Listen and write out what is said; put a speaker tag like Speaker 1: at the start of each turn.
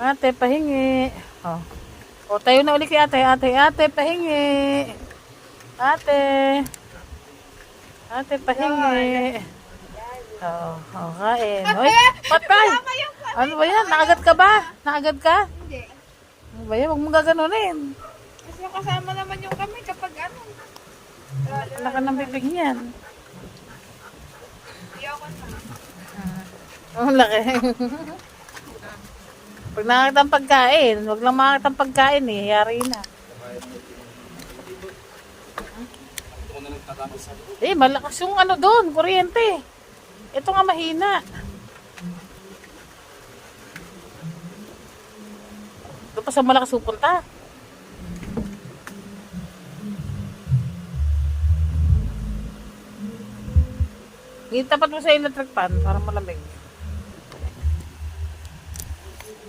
Speaker 1: Ate, pahingi. Oh. O, tayo na uli kay ate. Ate, pahingi. Ate. Ate, pahingi. Oo, kain. Uy, patay! Ano ba yan? Nakagat ka ba? Nakagat ka?
Speaker 2: Hindi.
Speaker 1: Ano ba yan? Huwag mong gaganunin.
Speaker 2: Kasi kasama naman yung kami kapag ano.
Speaker 1: Wala ka ng bibig niyan.
Speaker 2: Ayoko na.
Speaker 1: Ang laki. Pag nakakita ang pagkain, huwag lang makakita ang pagkain eh. Yari na. Eh, malakas yung ano doon, kuryente. Ito nga mahina. Doon pa sa malakas pupunta. Itapat mo sa electric pan para malamig.